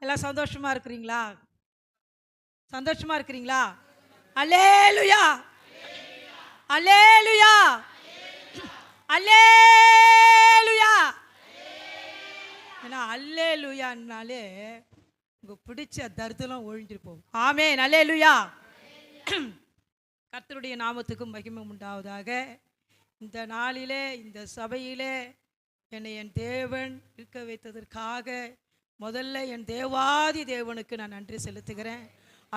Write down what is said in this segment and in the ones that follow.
எல்லாம் சந்தோஷமா இருக்கிறீங்களா? சந்தோஷமா இருக்கிறீங்களா? அல்லேலூயா, அல்லேலூயா, அல்லேலூயா. ஏன்னா அல்லேலூயான்னாலே உங்க பிடிச்ச தருதெல்லாம் ஒழிஞ்சிட்டு போகும். ஆமென், அல்லேலூயா. கர்த்தருடைய நாமத்துக்கு மகிமை உண்டாவதாக. இந்த நாளிலே இந்த சபையிலே என்னை என் தேவன் இருக்க வைத்ததற்காக முதல்ல என் தேவாதி தேவனுக்கு நான் நன்றி செலுத்துகிறேன்.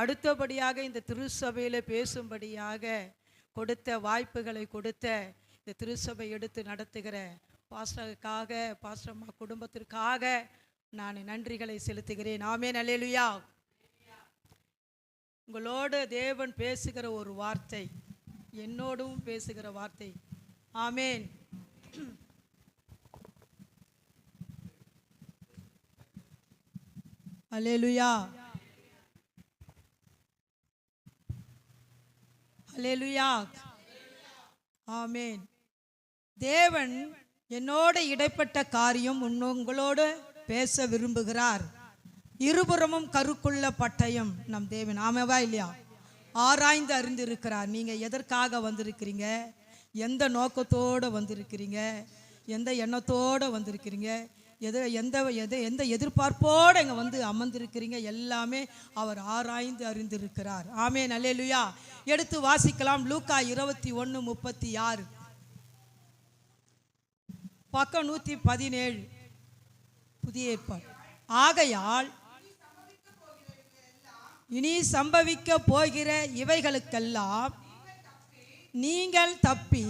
அடுத்தபடியாக இந்த திருச்சபையில் பேசும்படியாக கொடுத்த வாய்ப்புகளை கொடுத்த இந்த திருச்சபை எடுத்து நடத்துகிற பாஸ்டருக்காக, பாஸ்டர் அம்மா குடும்பத்திற்காக நான் நன்றிகளை செலுத்துகிறேன். ஆமென், அல்லேலூயா. உங்களோடு தேவன் பேசுகிற ஒரு வார்த்தை, என்னோடும் பேசுகிற வார்த்தை. ஆமென். அல்லேலூயா, அல்லேலூயா. ஆமென். தேவன் என்னோட இடைப்பட்ட காரியம் உங்களோடு பேச விரும்புகிறார். இருபுறமும் கருக்குள்ள பட்டயம் நம் தேவன். ஆமாவா இல்லையா? ஆராய்ந்து அறிந்திருக்கிறார். நீங்கள் எதற்காக வந்திருக்கிறீங்க, எந்த நோக்கத்தோடு வந்திருக்கிறீங்க, எந்த எண்ணத்தோடு வந்திருக்கிறீங்க, எந்த எதிர்பார்ப்போடு இங்கே வந்து அமர்ந்திருக்கிறீங்க, எல்லாமே அவர் ஆராய்ந்து அறிந்திருக்கிறார். ஆமென், அல்லேலூயா. எடுத்து வாசிக்கலாம். லூக்கா 21:36, பக்கம் 117, புதிய ஏற்பாடு. ஆகையால் இனி சம்பவிக்க போகிற இவைகளுக்கெல்லாம் நீங்கள் தப்பி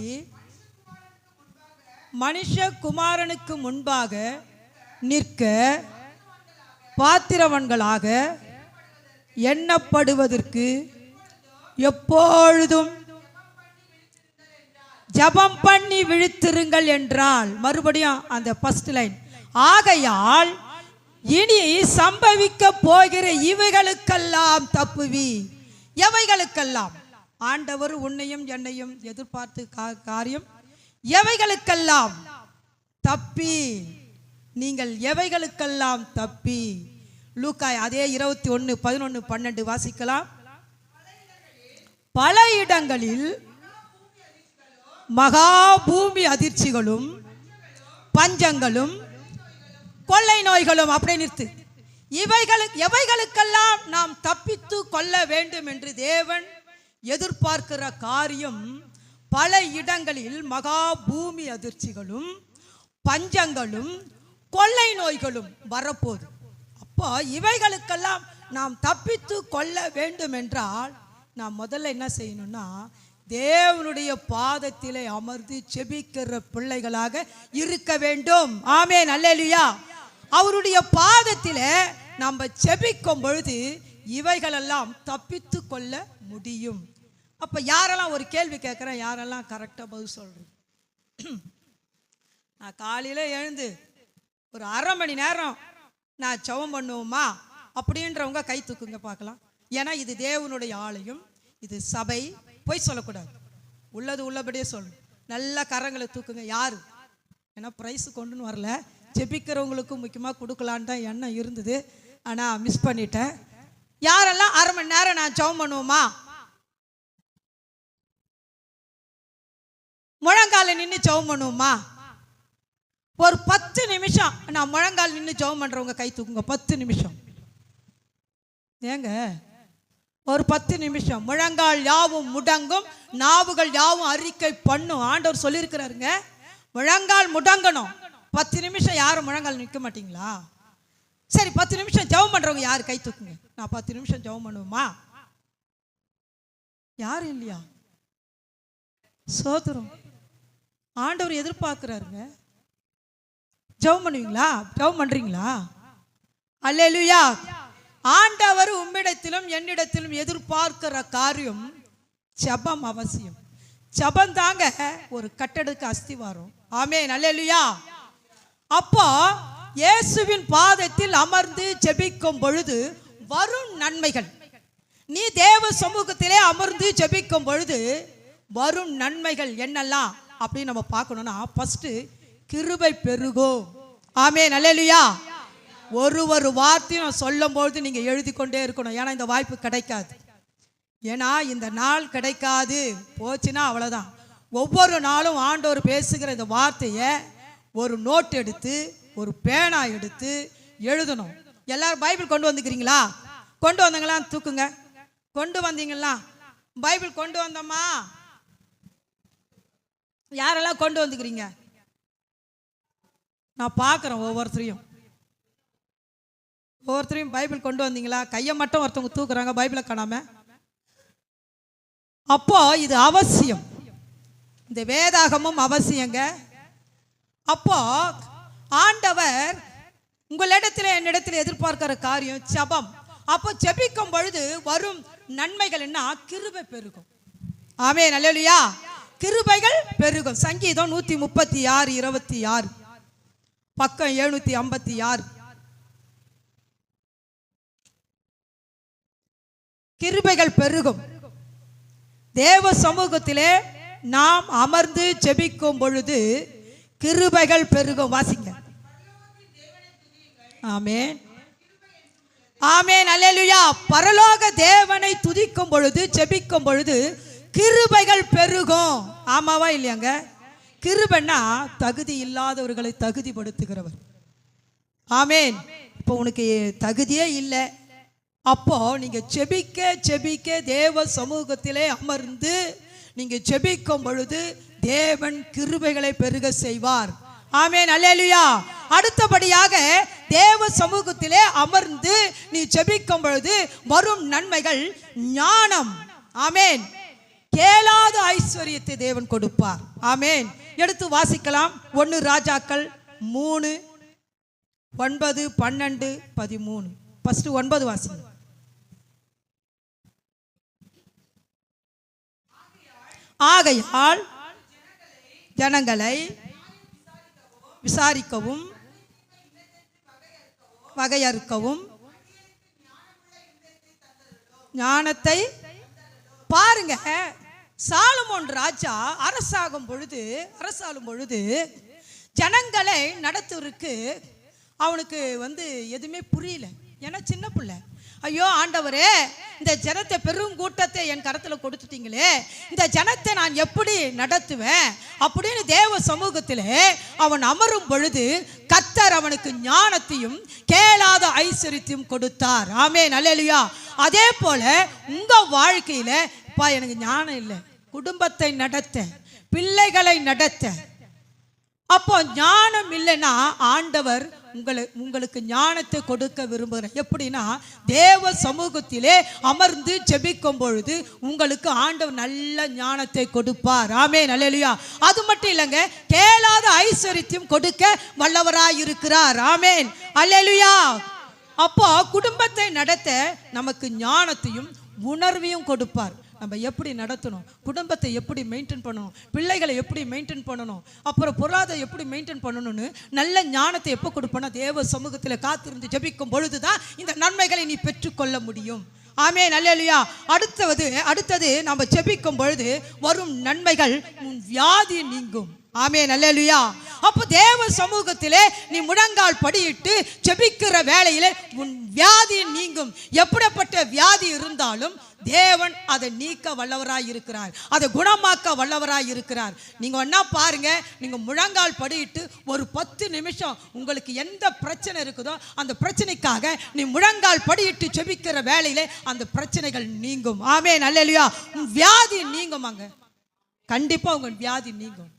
மனுஷகுமாரனுக்கு முன்பாக நிற்க பாத்திரவன்களாக எண்ணப்படுவதற்கு எப்பொழுதும் ஜபம் பண்ணி விழித்திருங்கள் என்றால், மறுபடியும் அந்த ஃபர்ஸ்ட் லைன், ஆகையால் இனி சம்பவிக்க போகிற இவைகளுக்கெல்லாம் தப்புவி. எவைகளுக்கெல்லாம்? ஆண்டவர் உன்னையும் என்னையும் எதிர்பார்த்து காரியம் எவைகளுக்கெல்லாம் தப்பி, நீங்கள் எவைகளுக்கெல்லாம் தப்பி. லூக்கா அதே 21:11-12 வாசிக்கலாம். பல இடங்களில் மகா பூமி அதிர்ச்சிகளும் பஞ்சங்களும் கொள்ளை நோய்களும். அப்படியே நிறுத்து. எவைகளுக்கெல்லாம் நாம் தப்பித்து கொள்ள வேண்டும் என்று தேவன் எதிர்பார்க்கிற காரியம், பல இடங்களில் மகா பூமி அதிர்ச்சிகளும் பஞ்சங்களும் கொள்ளை நோய்களும் வரப்போகுது. அப்போ இவைகளுக்கெல்லாம் நாம் தப்பித்து கொள்ள வேண்டும் என்றால் நாம் முதல்ல என்ன செய்யணும்னா, தேவனுடைய பாதத்திலே அமர்ந்து செபிக்கிற பிள்ளைகளாக இருக்க வேண்டும். ஆமென், அல்லேலூயா. அவருடைய பாதத்திலே நம்ம செபிக்கும் பொழுது இவைகளெல்லாம் தப்பித்து கொள்ள முடியும். அப்போ யாரெல்லாம், ஒரு கேள்வி கேட்குறேன், யாரெல்லாம் கரெக்டாக பதில் சொல்கிறேன்? நான் காலையில் எழுந்து ஒரு அரை மணி நேரம் நான் ஜெபம் பண்ணுவோமா அப்படின்றவங்க கை தூக்குங்க பார்க்கலாம். ஏன்னா இது தேவனுடைய ஆலயம், இது சபை, போய் சொல்லக்கூடாது, உள்ளது உள்ளபடியே சொல்லணும். நல்ல கரங்களை தூக்குங்க. யார்? ஏன்னா ப்ரைஸ் கொண்டுன்னு வரல, ஜெபிக்கிறவங்களுக்கும் முக்கியமாக கொடுக்கலான்னு தான் எண்ணம் இருந்தது, ஆனால் மிஸ் பண்ணிட்டேன். யாரெல்லாம் அரை மணி நேரம் நான் ஜெபம் பண்ணுவோமா? முழங்கால நின்று ஜெபம் பண்ணுவோமா? ஒரு 10 நிமிஷம் நான் முழங்கால் நின்று ஜெபம் பண்ணுறவங்க கை தூக்குங்க. 10 நிமிஷம். ஏங்க, ஒரு 10 நிமிஷம் முழங்கால் யாவும் முடங்கும், நாவுகள் யாவும் அறிக்கை பண்ணும். ஆண்டவர் சொல்லியிருக்கிறாருங்க, முழங்கால் முடங்கணும். 10 நிமிஷம் யாரும் முழங்கால் நிற்க மாட்டீங்களா? சரி, 10 நிமிஷம் ஜெபம் பண்ணுறவங்க யார் கை தூக்குங்க. நான் 10 நிமிஷம் ஜெபம் பண்ணுவோமா? யாரும் இல்லையா? சோதரம் ஆண்டவர் எதிர்பார்க்கிறாருங்க. ஜெபம் பண்ணுவீங்களா? ஜெபம் பண்றீங்களா? அல்லேலூயா. ஆண்டவர் உம்மிடத்திலும் என்னிடத்திலும் எதிர்பார்க்கிற காரியம் ஜெபம் அவசியம். ஜெபம் தாங்க ஒரு கட்டடத்துக்கு அஸ்திவாரம். ஆமென், அல்லேலூயா. அப்போ இயேசுவின் பாதத்தில் அமர்ந்து ஜெபிக்கும் பொழுது வரும் நன்மைகள், நீ தேவ சமூகத்திலே அமர்ந்து ஜெபிக்கும் பொழுது வரும் நன்மைகள் என்னெல்லாம் அப்படின்னு நம்ம பார்க்கணும்னா, ஃபர்ஸ்ட் கிருபை பெருகும். ஆமென், அல்லேலூயா. ஒரு வார்த்தையும் நான் சொல்லும்போது நீங்கள் எழுதி கொண்டே இருக்கணும். ஏன்னா இந்த வாய்ப்பு கிடைக்காது. ஏன்னா இந்த நாள் கிடைக்காது போச்சுன்னா அவ்வளோதான். ஒவ்வொரு நாளும் ஆண்டவர் பேசுகிற இந்த வார்த்தையை ஒரு நோட் எடுத்து ஒரு பேனா எடுத்து எழுதணும். எல்லாரும் பைபிள் கொண்டு வந்துக்கிறீங்களா? கொண்டு வந்தீங்களா? தூக்குங்க. கொண்டு வந்தீங்களா? பைபிள் கொண்டு வந்தோமா? யாரெல்லாம் கொண்டு வந்துக்கிறீங்க? நான் பார்க்குறேன் ஒவ்வொருத்தரையும் பைபிள் கொண்டு வந்தீங்களா? கையை மட்டும் ஒருத்தவங்க தூக்குறாங்க, பைபிளை காணாம. அப்போ இது அவசியம். இந்த வேதாகமும் அவசியங்க. அப்போ ஆண்டவர் உங்களிடத்தில் என்னிடத்தில் எதிர்பார்க்கிற காரியம் ஜெபம். அப்போ ஜெபிக்கும் பொழுது வரும் நன்மைகள் என்ன? கிருபை பெருகும். ஆமென், அல்லேலூயா. கிருபைகள் பெருகும். சங்கீதம் 136:26 பக்கம் 756. கிருபைகள் பெருகும். தேவ சமூகத்திலே நாம் அமர்ந்து ஜெபிக்கும் பொழுது கிருபைகள் பெருகும். வாசிங்க. ஆமென், ஆமென், அல்லேலூயா. பரலோக தேவனை துதிக்கும் பொழுது ஜெபிக்கும் பொழுது கிருபைகள் பெருகும். ஆமாவா இல்லையாங்க? கிருபைன்னா தகுதி இல்லாதவர்களை தகுதிப்படுத்துகிறவர். ஆமென். இப்போ உனக்கு தகுதியே இல்லை, அப்போ நீங்க ஜெபிக்க ஜெபிக்க தேவ சமூகத்திலே அமர்ந்து நீங்க ஜெபிக்கும் பொழுது தேவன் கிருபைகளை பெருக செய்வார். ஆமென், அல்லேலூயா. அடுத்தபடியாக தேவ சமூகத்திலே அமர்ந்து நீ ஜெபிக்கும் பொழுது வரும் நன்மைகள் ஞானம். ஆமென். கேளாத ஐஸ்வர்யத்தை தேவன் கொடுப்பார். ஆமென். எடுத்து வாசிக்கலாம். 1 ராஜாக்கள் 3:9-12-13. ஃபர்ஸ்ட் 9 வாசிங்க. ஆகையால் ஜனங்களை விசாரிக்கவும் வகையறுக்கவும் ஞானத்தை பாருங்க. சாலமோன் ராஜா அரசாளும் பொழுது ஜனங்களை நடத்துவதற்கு அவனுக்கு எதுவுமே புரியல. ஏன்னா சின்ன பிள்ளை. ஐயோ ஆண்டவரே, இந்த ஜனத்தை பெருங்கூட்டத்தை என் கரத்தில் கொடுத்துட்டீங்களே, இந்த ஜனத்தை நான் எப்படி நடத்துவேன் அப்படின்னு தேவ சமூகத்திலே அவன் அமரும் பொழுது கர்த்தர் அவனுக்கு ஞானத்தையும் கேளாத ஐஸ்வர்யத்தையும் கொடுத்தார். ஆமென், அல்லேலூயா. அதே போல உங்க வாழ்க்கையில எனக்கு ஞானம் இல்லை, குடும்பத்தை நடத்த, பிள்ளைகளை நடத்த, அப்போ ஞானம் இல்லைன்னா ஆண்டவர் உங்களுக்கு ஞானத்தை கொடுக்க விரும்புகிறேன். எப்படின்னா தேவ சமூகத்திலே அமர்ந்து ஜெபிக்கும் பொழுது உங்களுக்கு ஆண்டவர் நல்ல ஞானத்தை கொடுப்பார். ஆமென், அல்லேலூயா. அது மட்டும் இல்லைங்க, கேளாத ஐஸ்வர்யத்தையும் கொடுக்க வல்லவராய் இருக்கிறார். ஆமென், அல்லேலூயா. அப்போ குடும்பத்தை நடத்த நமக்கு ஞானத்தையும் உணர்வையும் கொடுப்பார். நம்ம எப்படி நடத்தணும், குடும்பத்தை எப்படி மெயின்டைன் பண்ணணும், பிள்ளைகளை எப்படி மெயின்டைன் பண்ணணும், அப்புறம் பொருளாதாரம் எப்படி மெயின்டைன் பண்ணணும்னு நல்ல ஞானத்தை எப்போ கொடுப்போம்னா தேவ சமூகத்தில் காத்திருந்து ஜெபிக்கும் பொழுதுதான் இந்த நன்மைகளை நீ பெற்றுக்கொள்ள முடியும். ஆமென், அல்லேலூயா. அடுத்தது நம்ம ஜெபிக்கும் பொழுது வரும் நன்மைகள் உன் வியாதி நீங்கும். ஆமென், அல்லேலூயா. அப்போ தேவ சமூகத்திலே நீ முழங்கால் படியிட்டு ஜெபிக்கிற வேளையிலே உன் வியாதி நீங்கும். எப்படிப்பட்ட வியாதி இருந்தாலும் தேவன் அதை நீக்க வல்லவராய் இருக்கிறார், அதை குணமாக்க வல்லவராய் இருக்கிறார். நீங்க ஒன்னா பாருங்க, நீங்க முழங்கால் படியிட்டு ஒரு 10 நிமிஷம் உங்களுக்கு எந்த பிரச்சனை இருக்குதோ அந்த பிரச்சனைக்காக நீ முழங்கால் படியிட்டு ஜெபிக்கிற வேளையிலே அந்த பிரச்சனைகள் நீங்கும். ஆமென், அல்லேலூயா. உன் வியாதி நீங்குமாங்க, கண்டிப்பா உங்க வியாதி நீங்கும்.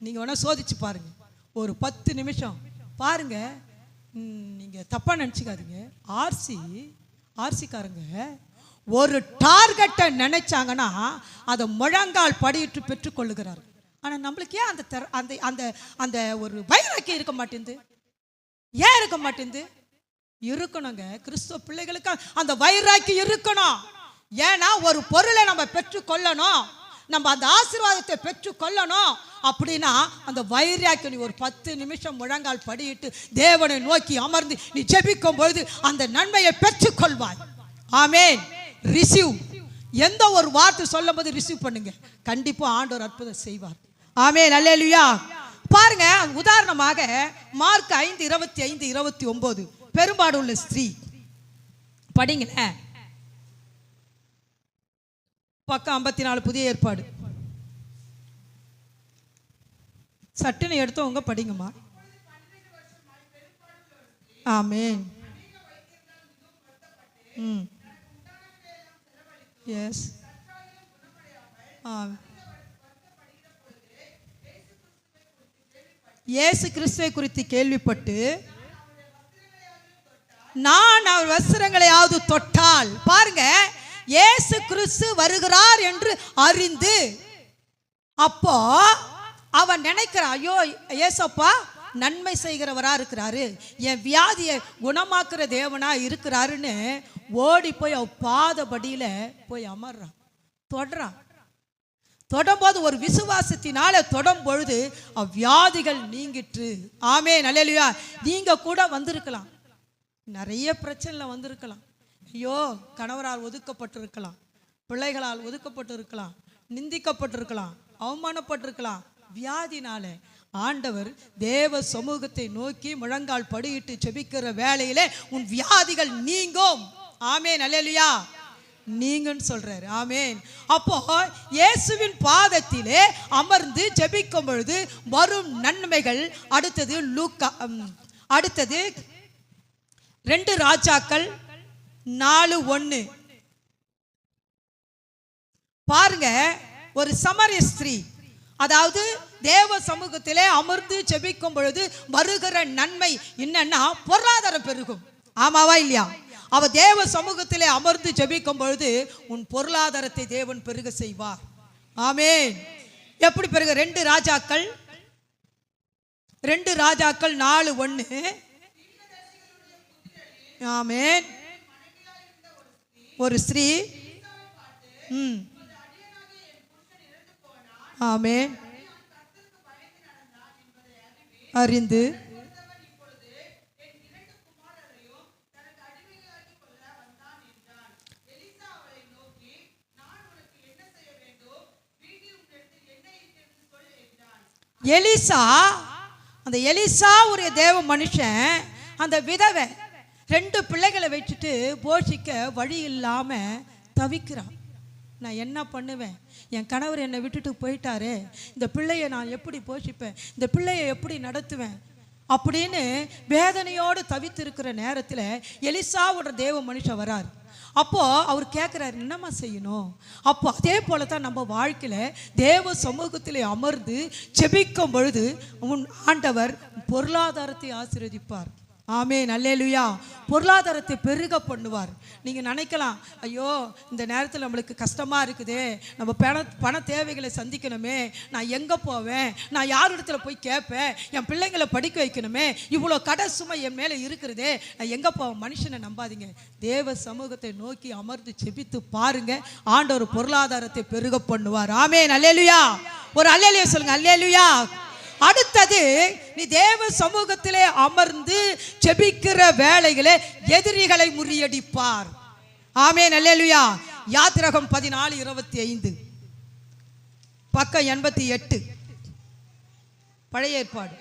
நீங்க வேணா சோதிச்சு பாருங்க, ஒரு 10 நிமிஷம் பாருங்க. நீங்க தப்பா நினைச்சுக்காதீங்க. ஆர்சிக்காரங்க ஒரு டார்கெட்டை நினைச்சாங்கன்னா அதை முழங்கால் படியிட்டு பெற்றுக்கொள்ளுகிறார். ஆனா நம்மளுக்கு ஏன் அந்த ஒரு வைராக்கியம் இருக்க மாட்டேங்குது? ஏன் இருக்க மாட்டேங்குது? இருக்கணுங்க. கிறிஸ்துவ பிள்ளைகளுக்கு அந்த வைராக்கியம் இருக்கணும். ஏன்னா ஒரு பொருளை நம்ம பெற்றுக்கொள்ளணும், நம்ம அந்த ஆசீர்வாதத்தை பெற்றுக்கொள்ளணும் அப்படின்னா அந்த வைராக்கியம். நீ ஒரு 10 நிமிஷம் முழங்கால் படியிட்டு தேவனை நோக்கி அமர்ந்து நீ ஜெபிக்கும் பொழுது அந்த நன்மையை பெற்றுக்கொள்வாய். ஆமென். ரிசீவ். எந்த ஒரு வார்த்தை சொல்லும் போது ரிசீவ் பண்ணுங்க, கண்டிப்பா ஆண்டவர் அற்புதம் செய்வார். ஆமென், அல்லேலூயா. பாருங்க, உதாரணமாக மார்க் 5:25-29 பெரும்பாடு உள்ள ஸ்திரீ. படிங்களேன், பக்கம் 54 புதிய ஏற்பாடு. சட்டுன்னு எடுத்தவங்க படிங்கம்மா. ஆமென். எஸ். இயேசு கிறிஸ்துவை குறித்து கேள்விப்பட்டு நான் அவர் வஸ்திரங்களையாவது தொட்டால், பாருங்க, இயேசு கிறிஸ்து வருகிறார் என்று அறிந்து, அப்போ அவன் நினைக்கிறான், ஐயோ ஏசப்பா நன்மை செய்கிறவரா இருக்கிறாரு, என் வியாதியை குணமாக்குற தேவனா இருக்கிறாருன்னு ஓடி போய் அவ பாதபடியில போய் அமர்றான், தொடறான். தொடும்போது ஒரு விசுவாசத்தினால தொடும் பொழுது அவ்வியாதிகள் நீங்கிற்று. ஆமென், அல்லேலூயா. நீங்க கூட வந்திருக்கலாம், நிறைய பிரச்சனைல வந்திருக்கலாம். ஐயோ கணவரால் ஒதுக்கப்பட்டிருக்கலாம், பிள்ளைகளால் ஒதுக்கப்பட்டிருக்கலாம், நிந்திக்கப்பட்டிருக்கலாம், அவமானப்பட்டிருக்கலாம். வியாதினால ஆண்டவர் தேவ சமூகத்தை நோக்கி முழங்கால் படியிட்டு செபிக்கிற வேளையிலே உன் வியாதிகள் நீங்கும். ஆமென், அல்லேலூயா. நீங்கன்னு சொல்றாரு. ஆமென். அப்போ இயேசுவின் பாதத்திலே அமர்ந்து ஜெபிக்கும் பொழுது வரும் நன்மைகள். அடுத்தது லூக்கா, அடுத்தது 2 ராஜாக்கள் 4:1. பாருங்க, ஒரு சமரிய ஸ்திரீ, அதாவது தேவ சமூகத்திலே அமர்ந்து ஜெபிக்கும் பொழுது வருகிற நன்மை என்னன்னா பொருளாதாரம் பெருகும். ஆமாவா இல்லையா? அவ தேவ சமூகத்திலே அமர்ந்து ஜெபிக்கும் பொழுது உன் பொருளாதாரத்தை தேவன் பெருக செய்வார். ஆமென். எப்படி பெருக? 2 ராஜாக்கள் 4:1. ஆமென். ஒரு ஸ்திரீ, ஆமென், அறிந்து எலிசா, அந்த எலிசா ஒரு தேவ மனுஷன், அந்த விதவை 2 பிள்ளைகளை வச்சுட்டு போஷிக்க வழி இல்லாம தவிக்கிறான். நான் என்ன பண்ணுவேன், என் கணவர் என்னை விட்டுட்டு போயிட்டாரே, இந்த பிள்ளையை நான் எப்படி போஷிப்பேன், இந்த பிள்ளையை எப்படி நடத்துவேன் அப்படின்னு வேதனையோடு தவித்திருக்கிற நேரத்தில் எலிசாவோட தேவ மனுஷன் வரார். அப்போ அவர் கேட்குறாரு, என்னம்மா செய்யணும்? அப்போ அதே போல தான் நம்ம வாழ்க்கையில் தேவ சமூகத்தில் அமர்ந்து ஜெபிக்கும் பொழுது உன் ஆண்டவர் பொருளாதாரத்தை ஆசீர்வதிப்பார். ஆமென், அல்லேலூயா. பொருளாதாரத்தை பெருக பண்ணுவார். நீங்கள் நினைக்கலாம், ஐயோ இந்த நேரத்தில் நம்மளுக்கு கஷ்டமாக இருக்குதே, நம்ம பண தேவைகளை சந்திக்கணுமே, நான் எங்கே போவேன், நான் யார் இடத்துல போய் கேட்பேன், என் பிள்ளைங்களை படிக்க வைக்கணுமே, இவ்வளோ கடை சுமை என் மேலே இருக்கிறதே, நான் எங்கே போவேன்? மனுஷனை நம்பாதீங்க, தேவ சமூகத்தை நோக்கி அமர்ந்து செபித்து பாருங்க, ஆண்டவர் பொருளாதாரத்தை பெருக பண்ணுவார். ஆமென், அல்லேலூயா. ஒரு அல்லேலூயா சொல்லுங்க, அல்லேலூயா. அடுத்தது, நீ தேவ சமூகத்திலே அமர்ந்து ஜெபிக்கிற வேளையிலே எதிரிகளை முறியடிப்பார். ஆமென், அல்லேலூயா. யாத்திராகமம் 14:25, பக்கம் 88, பழைய ஏற்பாடு.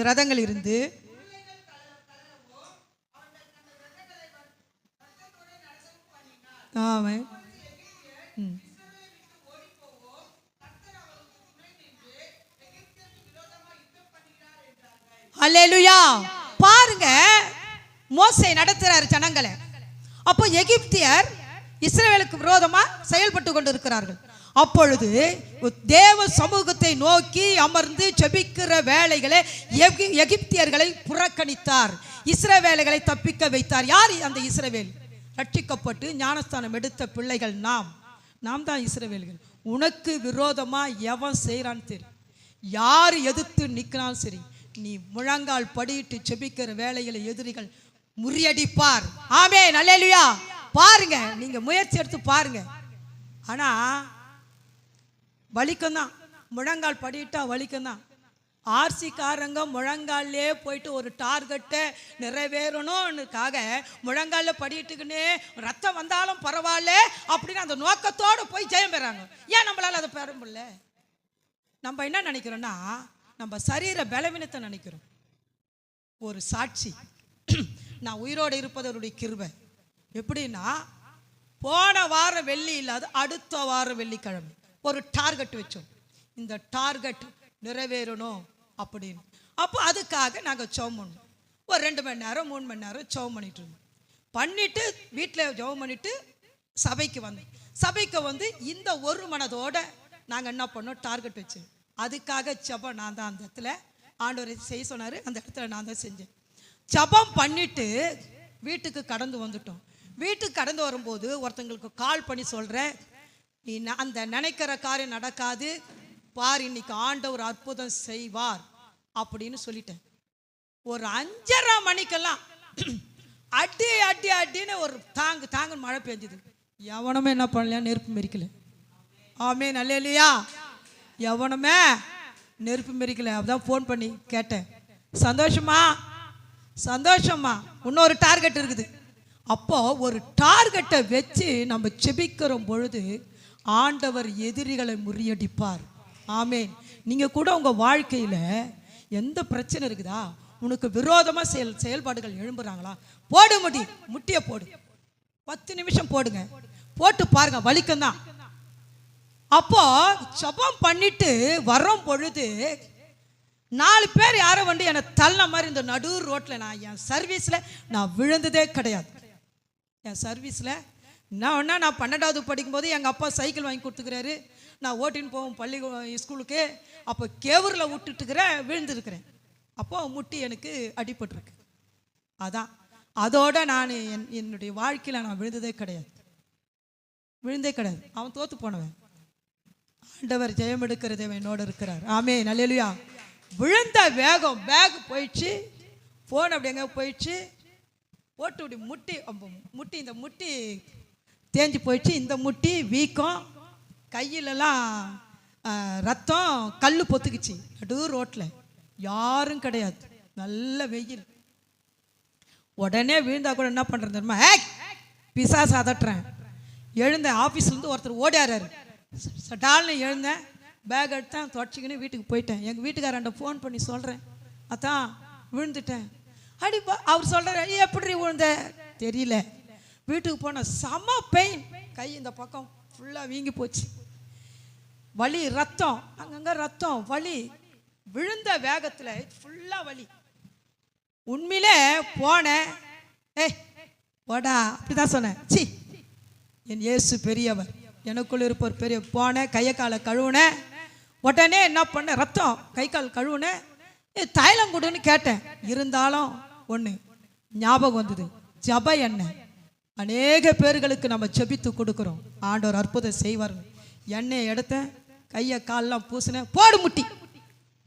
ரதங்கள் இருந்து ஆமென். அல்லேலூயா. பாருங்க, மோசே நடத்துறாரு ஜனங்களை. அப்போ எகிப்தியர் இஸ்ரவேலுக்கு விரோதமா செயல்பட்டு கொண்டிருக்கிறார்கள். அப்பொழுது தேவ சமூகத்தை நோக்கி அமர்ந்து ஜெபிக்கிற வேளைகளை எகிப்தியர்களை புறக்கணித்தார், இஸ்ரவேலர்களை தப்பிக்க வைத்தார். யார் அந்த இஸ்ரவேல்? ரட்சிக்கப்பட்டு ஞானஸ்தானம் எடுத்த பிள்ளைகள் நாம் தான் இஸ்ரவேல்கள். உனக்கு விரோதமா எவன் செய்யறான்னு தெரியும், யார் எதிர்த்து நிற்கிறான்னு சரி, நீ முழங்கால் படியிட்டு ஜெபிக்கிற வேளையில எதிரிகள் முறியடிப்பார். ஆமென், அல்லேலூயா. பாருங்க, நீங்க முயற்சி எடுத்து பாருங்க. ஆனா வலிக்கும் தான், முழங்கால் படியிட்டா வலிக்கும் தான். ஆர்சி காரங்க முழங்காலே போயிட்டு ஒரு டார்கெட்டை நிறைவேறணும்னுக்காக முழங்கால படிட்டுக்குன்னே ரத்தம் வந்தாலும் பரவாயில்ல அப்படின்னு அந்த நோக்கத்தோடு போய் ஜெயம் பெறாங்க. ஏன் நம்மளால அதை பெற முடியல? நம்ம என்ன நினைக்கிறோம்னா, நம்ம சரீர பலவீனத்தை நினைக்கிறோம். ஒரு சாட்சி. நான் உயிரோடு இருப்பது அவருடைய கிருபை. எப்படின்னா, போன வாரம் வெள்ளி இல்லாத அடுத்த வாரம் வெள்ளிக்கிழமை ஒரு டார்கெட் வச்சோம். இந்த டார்கெட் நிறைவேறணும் அப்படின்னு. அப்போ அதுக்காக நாங்கள் ஜெபம் பண்ணோம். ஒரு 2 மணி நேரம் 3 மணி நேரம் ஜெபம் பண்ணிட்டு இருந்தோம். பண்ணிட்டு வீட்டில் ஜெபம் பண்ணிட்டு சபைக்கு வந்தேன். சபைக்கு வந்து இந்த ஒரு மனதோட நாங்கள் என்ன பண்ணோம், டார்கெட் வச்சோம். அதுக்காக ஜெபம் நான் தான் அந்த இடத்துல ஆண்டவர் செய்ய சொன்னார். அந்த இடத்துல நான் தான் செஞ்சேன். ஜெபம் பண்ணிட்டு வீட்டுக்கு கடந்து வந்துட்டோம். வீட்டுக்கு கடந்து வரும்போது ஒருத்தங்களுக்கு கால் பண்ணி சொல்கிறேன், நீ அந்த நினைக்கிற காரியம் நடக்காது பார், இன்னைக்கு ஆண்டவர் அற்புதம் செய்வார் அப்படின்னு சொல்லிட்டேன். ஒரு 5:30 மணிக்கெல்லாம் அடி அடி அடின்னு ஒரு தாங்கு மழை பெஞ்சுது. எவனுமே என்ன பண்ணலையா, நெருப்பு மெரிக்கல. ஆமே நல்லையா, எவனுமே நெருப்பு மெரிக்கல. அப்பதான் ஃபோன் பண்ணி கேட்டேன், சந்தோஷமா இன்னொரு டார்கெட் இருக்குது. அப்போ ஒரு டார்கெட்டை வச்சு நம்ம செபிக்கிற பொழுது ஆண்டவர் எதிரிகளை முறியடிப்பார். ஆமேன். நீங்கள் கூட உங்கள் வாழ்க்கையில் எந்த பிரச்சனை இருக்குதா, உனக்கு விரோதமாக செயல்பாடுகள் எழும்புறாங்களா, போடு முட்டியை போடு, 10 நிமிஷம் போடுங்க, போட்டு பாருங்க, வலிக்கும் தான். அப்போ ஜெபம் பண்ணிட்டு வரும் பொழுது 4 பேர் யாரும் வந்து என்னை தள்ள மாதிரி இந்த நடு ரோட்டில், நான் என் சர்வீஸில் நான் விழுந்ததே கிடையாது. என் சர்வீஸில் நான் 12வது படிக்கும்போது எங்கள் அப்பா சைக்கிள் வாங்கி கொடுத்துக்கிறாரு. நான் ஓட்டின்னு போவோம் ஸ்கூலுக்கு. அப்போ கேவூரில் விட்டுட்டுக்கிறேன், விழுந்துருக்கிறேன். அப்போ முட்டி எனக்கு அடிபட்டிருக்கு. அதான் அதோட நான் என்னுடைய வாழ்க்கையில் நான் விழுந்ததே கிடையாது. அவன் தோத்து போனவன். ஆண்டவர் ஜெயம் எடுக்கிறது என்னோட இருக்கிறார். ஆமே நல்லேலூயா. விழுந்த வேகம் பேக் போயிடுச்சு, ஃபோன் அப்படி எங்கே போயிடுச்சு, போட்டு இப்படி முட்டி இந்த முட்டி தேஞ்சு போயிடுச்சு. இந்த முட்டி வீக்கம், கையிலலாம் ரத்தம், கல் பொத்துக்குச்சு. நடு ரோட்டில் யாரும் கிடையாது, நல்ல வெயில். உடனே விழுந்தா கூட என்ன பண்ணுறது தெரியுமா, பிசாசு அதட்டுறேன். எழுந்தேன். ஆஃபீஸ்லேருந்து ஒருத்தர் ஓடியாராரு. சடால்னு எழுந்தேன், பேக் எடுத்தேன், தொடச்சிக்கின்னு வீட்டுக்கு போயிட்டேன். எங்கள் வீட்டுக்காரண்ட ஃபோன் பண்ணி சொல்கிறேன், அதான் விழுந்துட்டேன். அடிப்பா. அவர் சொல்கிறார், எப்படி விழுந்த தெரியல. வீட்டுக்கு போன செம பெயின், கை இந்த பக்கம் ஃபுல்லாக வீங்கி போச்சு, வலி, ரத்தம் அங்கங்கே ரத்தம், வலி. விழுந்த வேகத்தில் ஃபுல்லாக வலி. உண்மையிலே போனேன், ஓடா அப்படிதான் சொன்னேன். சி, என் இயேசு பெரியவர், எனக்குள்ள இருப்பவர் பெரிய. போனேன், கையை காலை கழுவுனேன். உடனே என்ன பண்ணேன், ரத்தம், கை கால் கழுவுனேன். தைலம் கொடுன்னு கேட்டேன். இருந்தாலும் ஒன்று ஞாபகம் வந்தது, ஜப எண்ணெய். அநேக பேர்களுக்கு நம்ம ஜெபித்து கொடுக்குறோம், ஆண்டவர் அற்புதம் செய்வார். எண்ணெயை எடுத்தேன், கையை காலெலாம் பூசினேன், போடு முட்டி.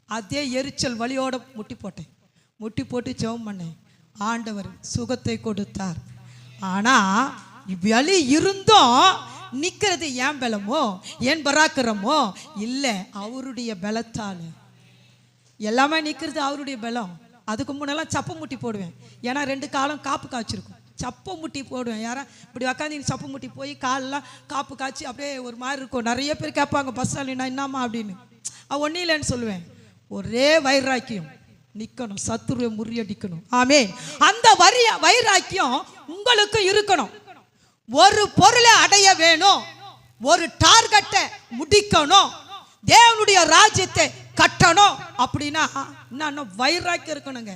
அதே எரிச்சல் வலியோட முட்டி போட்டேன். முட்டி போட்டு ஜெபம் பண்ணேன். ஆண்டவர் சுகத்தை கொடுத்தார். ஆனால் வலி இருந்தும் நிற்கிறது என் பலமோ என் பராக்கிரமோ இல்லை, அவருடைய பலத்தால் எல்லாமே நிற்கிறது, அவருடைய பலம். அதுக்கு முன்னெல்லாம் சப்ப முட்டி போடுவேன். ஏன்னா 2 காலம் காப்பு காய்ச்சிருக்கும், சப்ப முட்டி போடுவேன். யாரா இப்படி உக்காந்து சப்ப முட்டி போய் காலெல்லாம் காப்பு காய்ச்சி அப்படியே ஒரு மாதிரி இருக்கும். நிறைய பேர் கேட்பாங்க, பஸ் ஸ்டாண்ட்னா என்னம்மா அப்படின்னு. ஒன்றும் இல்லைன்னு சொல்லுவேன். ஒரே வைராக்கியம், நிற்கணும், சத்துருவை முறியடிக்கணும். ஆமே. அந்த வைராக்கியம் உங்களுக்கு இருக்கணும். ஒரு பொருளை அடைய வேணும், ஒரு டார்கெட்டை முடிக்கணும், தேவனுடைய ராஜ்யத்தை கட்டணும் அப்படின்னா இன்னும் வைராக்கியம் இருக்கணுங்க.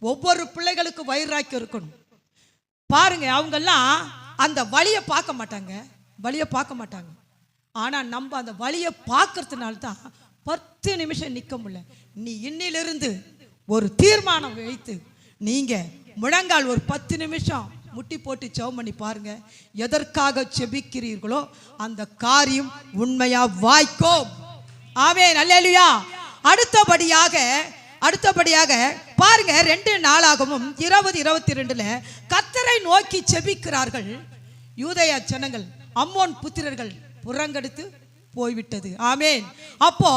ஒவ்வொரு பிள்ளைகளுக்கு வைராக்கியம் இருக்கணும். பாருங்க, அவங்கெல்லாம் அந்த வழியை பார்க்க மாட்டாங்க. ஆனால் நம்ம அந்த வழியை பார்க்கறதுனால தான் 10 நிமிஷம் நிற்க முடியல. நீ இன்னிலிருந்து ஒரு தீர்மானம் வைத்து நீங்க முழங்கால் ஒரு 10 நிமிஷம் முட்டி போட்டு ஜெபம் பண்ணி பாருங்க. எதற்காக ஜெபிக்கிறீர்களோ அந்த காரியம் உண்மையா வாய்க்கும். ஆமென் அல்லேலூயா. அடுத்தபடியாக பாருங்க, 2 நாளாகவும் 20:22 கர்த்தரை நோக்கி ஜெபிக்கிறார்கள். யூதேயா ஜனங்கள், அம்மோன் புத்திரர்கள் புறங்கெடுத்து போய்விட்டது. ஆமேன். அப்போ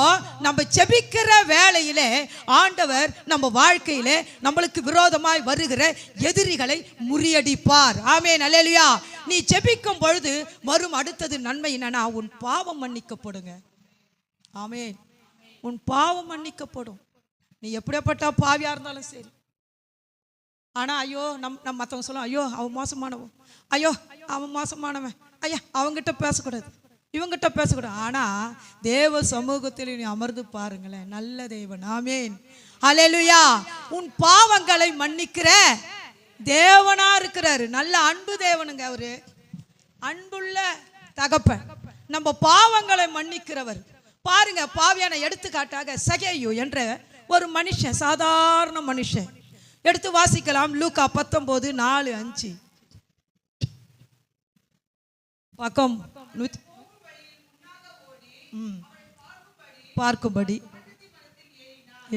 நம்ம ஜெபிக்கிற வேளையிலே ஆண்டவர் நம்ம வாழ்க்கையிலே நம்மளுக்கு விரோதமாய் வருகிற எதிரிகளை முறியடிப்பார். ஆமேன் அல்லேலூயா. நீ ஜெபிக்கும் பொழுது வரும் அடுத்தது நன்மை என்னன்னா, உன் பாவம் மன்னிக்கப்படுங்க. ஆமேன். உன் பாவம் மன்னிக்கப்படும். நீ எப்படிப்பட்ட பாவியா இருந்தாலும் சரி, ஆனா ஐயோ நம்ம மற்றவங்க சொல்லுவோம், ஐயோ அவன் மோசமானவன், ஐயோ அவன் மோசமானவன், ஐயா அவங்ககிட்ட பேசக்கூடாது, இவங்கிட்ட பேசக்கூடாது. ஆனா தேவ சமூகத்தில் நீ அமர்ந்து பாருங்களேன், நல்ல தேவன். ஆமேன், அல்லேலூயா. உன் பாவங்களை மன்னிக்கிற தேவனா இருக்கிறாரு. நல்ல அன்பு தேவனுங்க அவரு, அன்புள்ள தகப்பன், நம்ம பாவங்களை மன்னிக்கிறவர். பாருங்க, பாவியான எடுத்துக்காட்டாக சகேயு என்ற ஒரு மனுஷன், சாதாரண மனுஷன். எடுத்து வாசிக்கலாம், லூக்கா 19:4-5 பக்கம். பார்க்கும்படி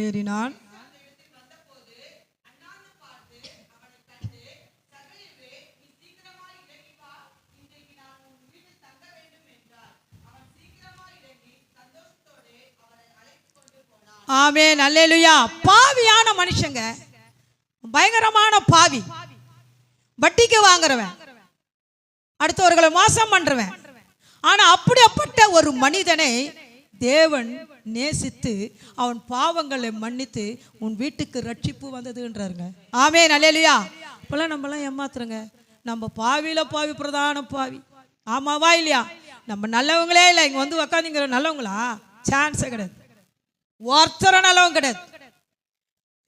ஏறினான். ஆமென், அல்லேலூயா. பாவியான மனுஷங்க, பயங்கரமான பாவி, வட்டிக்கு வாங்குறவன், அடுத்தவர்களை மோசம் பண்றவன். ஆனா அப்படிப்பட்ட ஒரு மனிதனை தேவன் நேசித்து அவன் பாவங்களை மன்னித்து உன் வீட்டுக்கு ரட்சிப்பு வந்ததுன்றாருங்க. ஆமென், அல்லேலூயா. இப்பெல்லாம் நம்மளாம் ஏமாத்துறங்க, நம்ம பாவியில பாவி, பிரதான பாவி. ஆமாவா இல்லையா? நம்ம நல்லவங்களே இல்லை, இங்க வந்து உக்காந்துங்கிற நல்லவங்களா? சான்ஸே கிடையாது. ஒருத்தர நல்லவங்க கிடையாது.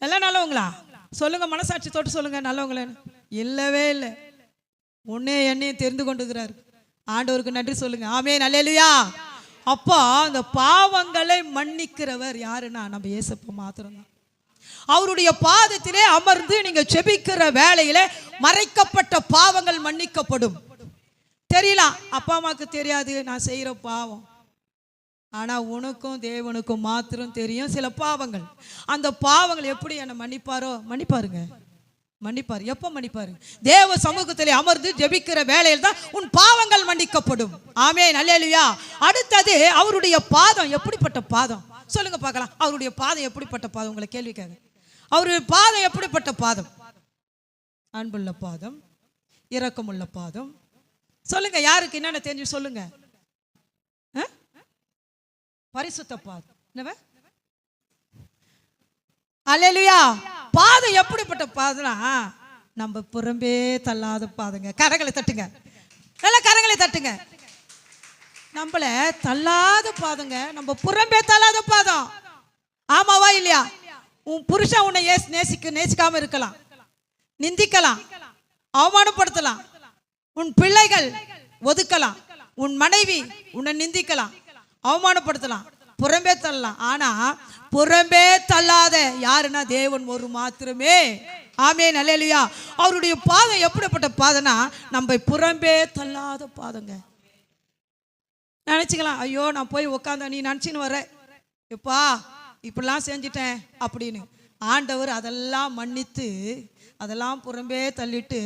எல்லாம் நல்லவங்களா? சொல்லுங்க, மனசாட்சி தொட்டு சொல்லுங்க, நல்லவங்களேன்னு. இல்லவே இல்லை. உன்னே என்னையும் தெரிந்து கொண்டுக்கிறாரு. ஆண்டவருக்கு நன்றி சொல்லுங்க. ஆமென், அல்லேலூயா. அப்போ அந்த பாவங்களை மன்னிக்கிறவர் யாருன்னா நம்ம இயேசப்பா மாத்திரம்தான். அவருடைய பாதத்திலே அமர்ந்து நீங்க செபிக்கிற வேளையில மறைக்கப்பட்ட பாவங்கள் மன்னிக்கப்படும். தெரியலாம், அப்பா அம்மாவுக்கு தெரியாது நான் செய்யற பாவம், ஆனா உனக்கும் தேவனுக்கும் மாத்திரம் தெரியும் சில பாவங்கள். அந்த பாவங்கள் எப்படி என்னை மன்னிப்பாரோ மன்னிப்பாருங்க, மன்னிப்பார். எப்ப மன்னிப்பாரு? தேவ சமூகத்திலே அமர்ந்து ஜெபிக்கிற வேளையில் தான் உன் பாவங்கள் மன்னிக்கப்படும். ஆமென், அல்லேலூயா. அடுத்தது அவருடைய பாதம் எப்படிப்பட்ட பாதம் சொல்லுங்க பார்க்கலாம். அவருடைய பாதம் எப்படிப்பட்ட பாதம்? உங்களை கேள்வி கேட்க, அவருடைய பாதம் எப்படிப்பட்ட பாதம்? அன்புள்ள பாதம், இரக்கமுள்ள பாதம். சொல்லுங்க, யாருக்கு என்னென்ன தெரிஞ்சு சொல்லுங்க. பரிசுத்த பாதம். என்னவ? அல்லேலூயா. பாதம் எப்படிப்பட்ட பாதம்னா நம்ம புறம்பே தள்ளாத பாதங்க. கரங்களை தட்டுங்க, நல்ல கரங்களை தட்டுங்க. நம்மள தள்ளாத பாதங்க, நம்ம புறம்பே தள்ளாத பாதம். ஆமாவா இல்லையா? உன் புருஷன் உன்னை நேசிக்காம இருக்கலாம், நிந்திக்கலாம், அவமானப்படுத்தலாம், உன் பிள்ளைகள் ஒதுக்கலாம், உன் மனைவி உன்னை நிந்திக்கலாம், அவமானப்படுத்தலாம், புறம்பே தள்ளலாம். ஆனா புறம்பே தள்ளாத யாருன்னா தேவன் ஒரு மாத்திரமே. ஆமென், அல்லேலூயா. அவருடைய பாதம் எப்படிப்பட்ட பாதம்னா நம்ம புறம்பே தள்ளாத பாதங்க. நினைச்சுக்கலாம், ஐயோ நான் போய் உட்காந்த நீ நினைச்சின்னு வர எப்பா இப்படிலாம் செஞ்சிட்டேன் அப்படின்னு. ஆண்டவர் அதெல்லாம் மன்னித்து அதெல்லாம் புறம்பே தள்ளிட்டு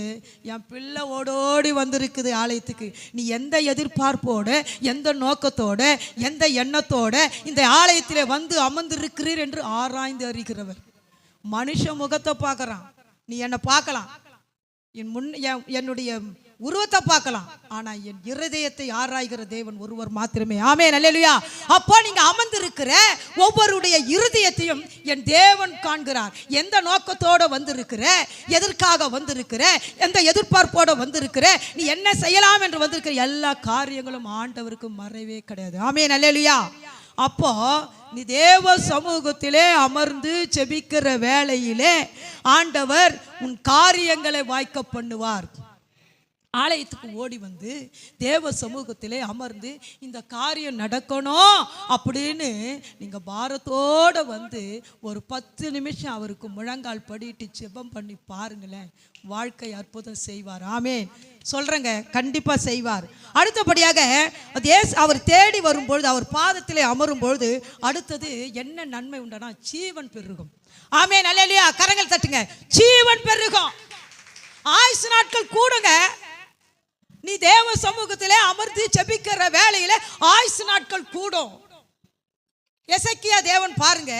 என் பிள்ளை ஓடோடி வந்திருக்குது ஆலயத்துக்கு. நீ எந்த எதிர்பார்ப்போட, எந்த நோக்கத்தோட, எந்த எண்ணத்தோட இந்த ஆலயத்திலே வந்து அமர்ந்திருக்கிறீர் என்று ஆராய்ந்து அறிகிறவர். மனுஷ முகத்தை பார்க்கறான், நீ என்னை பார்க்கலாம், என்னுடைய உருவத்தை பார்க்கலாம், ஆனா என் இருதயத்தை ஆராய்கிற தேவன் ஒருவர் மாத்திரமே. ஆமென், அல்லேலூயா. அப்போ நீங்க அமர்ந்திருக்கிற ஒவ்வொருடைய இருதயத்தையும் என் தேவன் காண்கிறார். எந்த நோக்கத்தோட வந்திருக்கிற, எதற்காக வந்திருக்கிற, எந்த எதிர்பார்ப்போட வந்திருக்கிற, நீ என்ன செய்யலாம் என்று வந்திருக்கிற எல்லா காரியங்களும் ஆண்டவருக்கு மறைவே கிடையாது. ஆமென், அல்லேலூயா. அப்போ நீ தேவ சமூகத்திலே அமர்ந்து செபிக்கிற வேளையிலே ஆண்டவர் உன் காரியங்களை வாய்க்க பண்ணுவார். ஆலயத்துக்கு ஓடி வந்து தேவ சமூகத்திலே அமர்ந்து இந்த காரியம் நடக்கணும் அப்படின்னு நீங்க பாரத்தோட வந்து ஒரு 10 நிமிஷம் அவருக்கு முழங்கால் படிட்டு ஜெபம் பண்ணி பாருங்களேன், வாழ்க்கை அற்புதம் செய்வார். ஆமென், சொல்றேங்க, கண்டிப்பா செய்வார். அடுத்தபடியாக அவர் தேடி வரும்பொழுது, அவர் பாதத்திலே அமரும் பொழுது அடுத்தது என்ன நன்மை உண்டானா ஜீவன் பெருகும். ஆமென், அல்லேலூயா. கரங்கள் தட்டுங்க. ஜீவன் பெருகும், ஆயுசு நாட்கள் கூடுங்க. நீ தேவ சமூகத்திலே அமர்ந்து ஜெபிக்கிற வேளையில ஆயுசு நாட்கள் கூடும். எசேக்கியா தேவன் பாருங்க,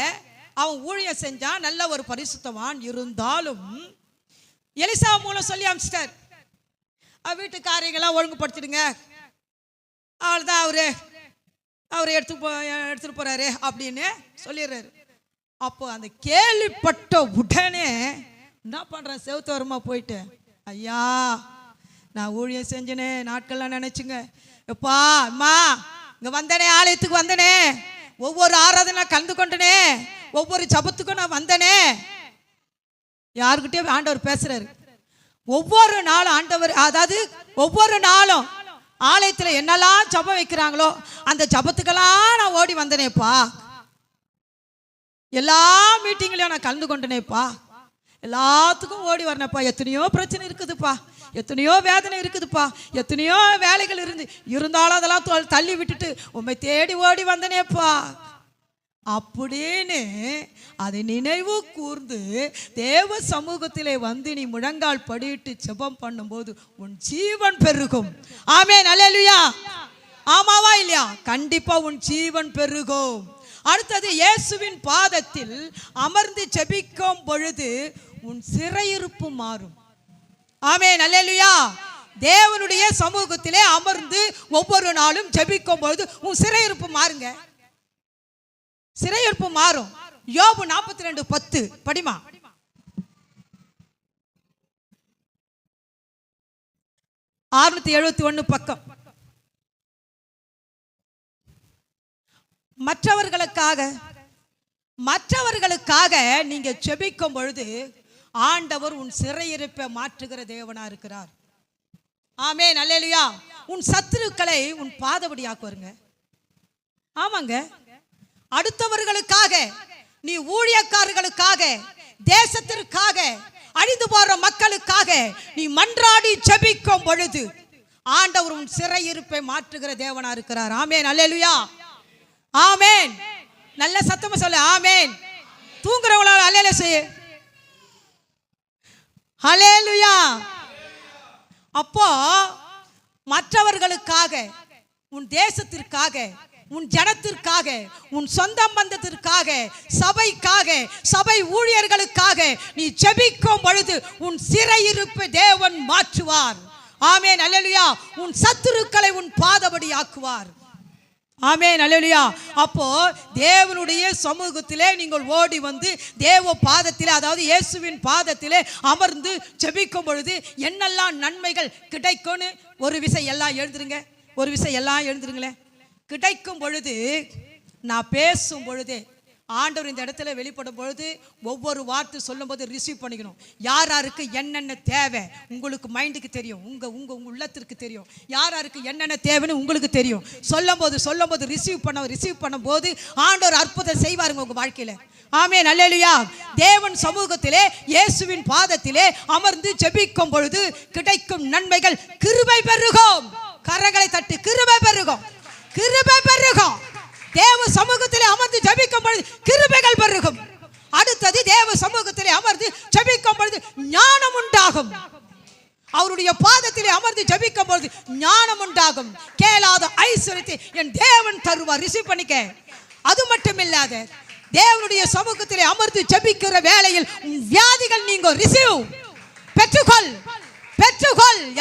அவன் ஊழியம் செஞ்சான், நல்ல ஒரு பரிசுத்தவான். இருந்தாலும் எலிசா மூலம் சொல்லி அனுப்பிச்சிட்டார், வீட்டு காரியங்கள்லாம் ஒழுங்குபடுத்திடுங்க, அவள்தான் அவரு எடுத்துட்டு போறாரு அப்படின்னு சொல்லிடுறாரு. அப்போ அந்த கேள்விப்பட்ட உடனே என்ன பண்ணுறேன், செவுத்தோரமாக போயிட்டு, ஐயா நான் ஊழியம் செஞ்சனே நாட்கள்லாம் நினச்சிங்க, எப்பா அம்மா இங்கே வந்தனே, ஆலயத்துக்கு வந்தனே, ஒவ்வொரு ஆராதனை கலந்து கொண்டனே, ஒவ்வொரு ஜபத்துக்கும் நான் வந்தனே. யாருக்கிட்டே ஆண்டவர் பேசுறாரு. ஒவ்வொரு நாளும் ஆண்டவர், அதாவது ஒவ்வொரு நாளும் ஆலயத்தில் என்னெல்லாம் ஜபம் வைக்கிறாங்களோ அந்த ஜபத்துக்கெல்லாம் நான் ஓடி வந்தனேப்பா. எல்லா மீட்டிங்லையும் நான் கலந்து கொண்டனேப்பா. எல்லாத்துக்கும் ஓடி வரனப்பா. எத்தனையோ பிரச்சனை இருக்குதுப்பா, எத்தனையோ வேதனை இருக்குதுப்பா, எத்தனையோ வேலைகள் இருந்தாலும் அதெல்லாம் தள்ளி விட்டுட்டு உண்மை தேடி ஓடி வந்தனேப்பா அப்படின்னு அதை நினைவு கூர்ந்து தேவ சமூகத்திலே வந்து நீ முழங்கால் படியிட்டு ஜெபம் பண்ணும்போது உன் ஜீவன் பெருகும். ஆமென், அல்லேலூயா. ஆமாவா இல்லையா? கண்டிப்பா உன் ஜீவன் பெருகும். அடுத்தது, இயேசுவின் பாதத்தில் அமர்ந்து ஜெபிக்கும் பொழுது உன் சிறையிருப்பு மாறும். ஆமென், அல்லேலூயா. தேவனுடைய சமூகத்திலே அமர்ந்து ஒவ்வொரு நாளும் ஜெபிக்கும் பொழுது உன் சிறையிருப்பு மாறுங்க, சிறையிருப்பு மாறும். யோபு 42:10 படிமா. 671 பக்கம். மற்றவர்களுக்காக நீங்க ஜெபிக்கும் பொழுது ஆண்டவர் உன் சிறையிருப்பை மாற்றுகிற தேவனா இருக்கிறார். ஆமென், அல்லேலூயா. உன் சத்துருக்களை உன் பாதபடி ஆக்குவாருங்க. ஆமாங்க, அடுத்தவர்களுக்காக, நீ ஊழியக்காரர்களுக்காக, தேசத்திற்காக, அழிந்து போற மக்களுக்காக நீ மன்றாடி ஜெபிக்கும் பொழுது ஆண்டவர் உன் சிறையிருப்பை மாற்றுகிற தேவனா இருக்கிறார். ஆமென், அல்லேலூயா. ஆமென். நல்ல சத்தமா சொல்லு ஆமென். தூங்குறவங்களால அல்லேலூயா செய்ய. அல்லேலூயா. அப்போ மற்றவர்களுக்காக, உன் தேசத்திற்காக, உன் ஜனத்திற்காக, உன் சொந்த பந்தத்திற்காக, சபைக்காக, சபை ஊழியர்களுக்காக நீ ஜெபிக்கும் பொழுது உன் சிறையிருப்பு தேவன் மாற்றுவார். ஆமென், அல்லேலூயா. உன் சத்துருக்களை உன் பாதபடி ஆக்குவார். ஆமென், அல்லேலூயா. அப்போ தேவனுடைய சமூகத்திலே நீங்கள் ஓடி வந்து தேவ பாதத்திலே, அதாவது இயேசுவின் பாதத்திலே அமர்ந்து ஜெபிக்கும் பொழுது என்னெல்லாம் நன்மைகள் கிடைக்கும்னு ஒரு விஷயம் எல்லாம் எழுதுருங்க, ஒரு விஷயம் எல்லாம் எழுதுருங்களேன். கிடைக்கும் பொழுது, நான் பேசும் பொழுது, ஆண்டவர் இந்த இடத்துல வெளிப்படும் பொழுது ஒவ்வொரு வார்த்தை சொல்லும் போது ரிசீவ் பண்ணிக்கணும். யார் யாருக்கு என்னென்ன தேவை உங்களுக்கு மைண்டுக்கு தெரியும், உங்க உள்ளத்திற்கு தெரியும். யார் யாருக்கு என்னென்ன தேவைன்னு உங்களுக்கு தெரியும். சொல்லும் போது ரிசீவ் பண்ணும்போது ஆண்டவர் அற்புதம் செய்வாருங்க உங்க வாழ்க்கையில. ஆமென், அல்லேலூயா. தேவன் சமூகத்திலே இயேசுவின் பாதத்திலே அமர்ந்து ஜெபிக்கும் பொழுது கிடைக்கும் நன்மைகள் கிருபை பெருகும். கரங்களை தட்டி கிருபை பெருகும், கிருபை பெருகும். தேவ சமூகத்திலே அமர்ந்து ஜெபிக்கும் பொழுது கிருபைகள் பெருகும். அடுத்தது, தேவ சமூகத்திலே அமர்ந்து ஜெபிக்கும் பொழுது ஞானம் உண்டாகும். அவருடைய பாதத்திலே அமர்ந்து ஜெபிக்கும் பொழுது ஞானம் உண்டாகும். கேளாத ஐஸ்வரியத்தை என் தேவன் தருவார். ரிசீவ் பண்ணிக்க. அது மட்டும் இல்லாத, தேவனுடைய சமூகத்திலே அமர்ந்து ஜெபிக்கிற வேளையில் வியாதிகள் நீங்க ரிசீவ் பெற்றுக்கொள்.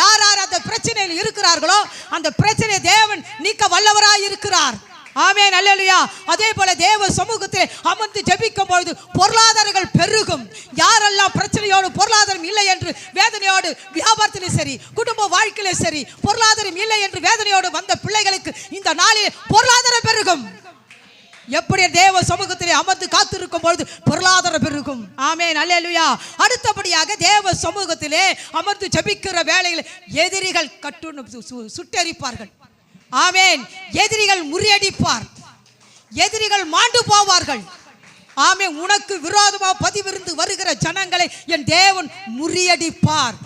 யார் யார் அந்த பிரச்சனையில் இருக்கிறார்களோ அந்த பிரச்சனையை தேவன் நீக்க வல்லவராய் இருக்கிறார். ஆமென், அல்லேலூயா. அதே போல தேவ சமூகத்தில் அமர்ந்து ஜெபிக்கும் பொழுது பொருளாதாரங்கள் பெருகும். யாரெல்லாம் பிரச்சனையோடு, பொருளாதாரம் இல்லை என்று வேதனையோடு, வியாபாரத்திலும் சரி, குடும்ப வாழ்க்கையிலும் சரி, பொருளாதாரம் இல்லை என்று வேதனையோடு வந்த பிள்ளைகளுக்கு இந்த நாளில் பொருளாதாரம் பெருகும். எப்படி தேவ சமூகத்திலே அமர்ந்து காத்திருக்கும் பொழுது பொருளாதாரம் பெருகும். ஆமென், அல்லேலூயா. அடுத்தபடியாக தேவ சமூகத்திலே அமர்ந்து ஜெபிக்கிற வேளையில் எதிரிகள் சுட்டெரிப்பார்கள். ஆமென். எதிரிகள் முறியடிப்பார், எதிரிகள் மாண்டு போவார்கள். ஆமென். உனக்கு விரோதமாக பதிவிருந்து வருகிற ஜனங்களை என் தேவன் முறியடிப்பார்.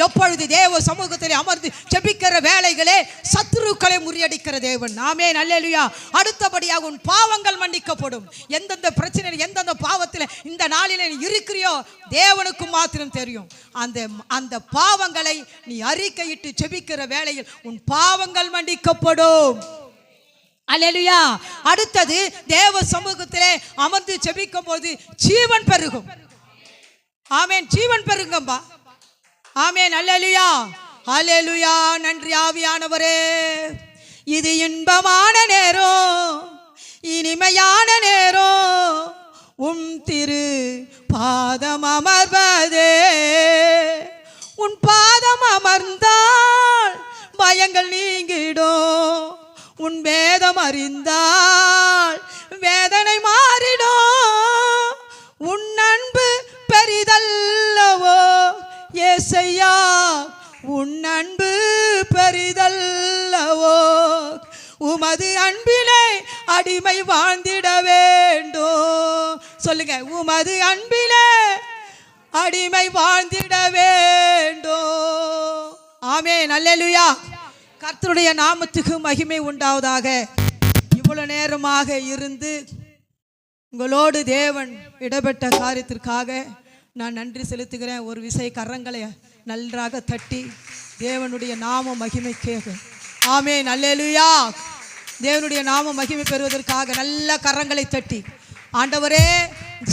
எப்பொழுது தேவ சமூகத்தில் அமர்ந்து ஜெபிக்கிற வேளைகளே சத்துருக்களை முறியடிக்கிற தேவன். ஆமென், அல்லேலூயா. அடுத்தபடியாக உன் பாவங்கள் மன்னிக்கப்படும். எந்தெந்த பிரச்சனை, எந்தெந்த பாவத்தில் இந்த நாளில் இருக்கிறியோ தேவனுக்கு மாத்திரம் தெரியும். அந்த பாவங்களை நீ அறிக்கையிட்டு ஜெபிக்கிற வேளையில் உன் பாவங்கள் மன்னிக்கப்படும். அல்லேலூயா. அடுத்தது, தேவ சமூகத்திலே அமர்ந்து ஜெபிக்கும் போது ஜீவன் பெருகும். ஆமென், ஜீவன் பெருங்கம்பா. ஆமென், அல்லேலூயா. அல்லேலூயா. நன்றி ஆவியானவரே. இது இன்பமான நேரம், இனிமையான நேரம், உன் திரு பாதம் அமர்வதே. உன் பாதம் அமர்ந்தால் பயங்கள் நீங்கிடும். உன் வேதம் அறிந்தால் வேதனை மாறிடும். உன் அன்பு பெரிதல்லவோ ஏசையா, உன் அன்பு பெரிதல்லவோ. உமது அன்பிலே அடிமை வாழ்ந்திட வேண்டும். சொல்லுங்க, உமது அன்பிலே அடிமை வாழ்ந்திட வேண்டும். ஆமென், அல்லேலூயா. கர்த்தருடைய நாமத்துக்கு மகிமை உண்டாவதாக. இவ்வளவு நேரமாக இருந்து உங்களோடு தேவன் இடப்பட்ட காரியத்திற்காக நான் நன்றி செலுத்துகிறேன். ஒரு விசை கரங்களை நன்றாக தட்டி தேவனுடைய நாம மகிமைக்காக. ஆமென், அல்லேலூயா. தேவனுடைய நாம மகிமை பெறுவதற்காக நல்ல கரங்களை தட்டி, ஆண்டவரே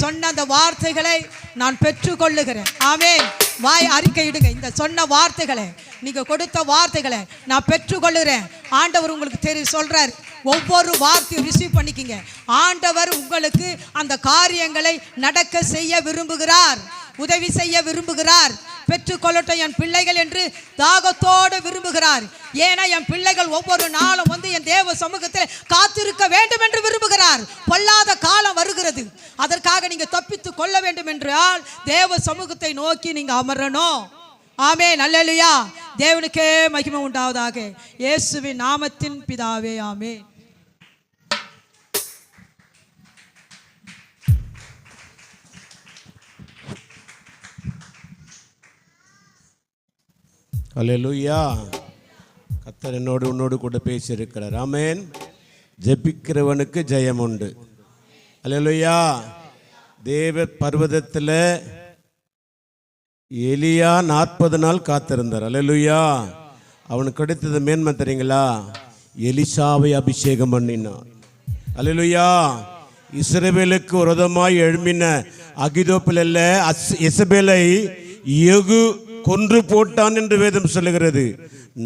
சொன்ன அந்த வார்த்தைகளை நான் பெற்றுக்கொள்ளுகிறேன். ஆமென். வாய் அறிக்கையிடுங்க, இந்த சொன்ன வார்த்தைகளை, நீங்க கொடுத்த வார்த்தைகளை நான் பெற்றுக்கொள்ளுகிறேன். ஆண்டவர் உங்களுக்கு சொல்றார், ஒவ்வொரு வார்த்தையும் ரிசீவ் பண்ணிக்கிங்க. ஆண்டவர் உங்களுக்கு அந்த காரியங்களை நடக்க செய்ய விரும்புகிறார், உதவி செய்ய விரும்புகிறார். பெற்றுக்கொள்ளட்டும் என் பிள்ளைகள் என்று தாகத்தோடு விரும்புகிறார். ஏன்னா என் பிள்ளைகள் ஒவ்வொரு நாளும் வந்து என் தேவ சமூகத்தில் காத்திருக்க வேண்டும் என்று விரும்புகிறார். பொல்லாத காலம் வருகிறது, அதற்காக நீங்க தப்பித்து கொள்ள வேண்டும் என்றால் தேவ சமூகத்தை நோக்கி நீங்க அமரணும். ஆமென், அல்லேலூயா. தேவனுக்கே மகிமை உண்டாவதாக. இயேசுவின் நாமத்தின் பிதாவே, ஆமென். அல்லேலூயா. கர்த்தர் உன்னோடு கூட பேசியிருக்கிறார். ஆமென். ஜெபிக்கிறவனுக்கு ஜெயம் உண்டு. அல்லேலூயா. தேவ பர்வதத்தில் எலியா 40 நாள் காத்திருந்தார். அல்லேலூயா. அவனுக்கு கிடைத்தது மேன்மை தெரியுங்களா? எலிசாவை அபிஷேகம் பண்ணினான். அல்லேலூயா. இஸ்ரவேலுக்கு விரோதமாய் எழும்பின அகிதோப்பேல் அல்ல, எசபேலை யெகூ கொன்று போட்டான் என்று வேதம் சொல்லுகிறது.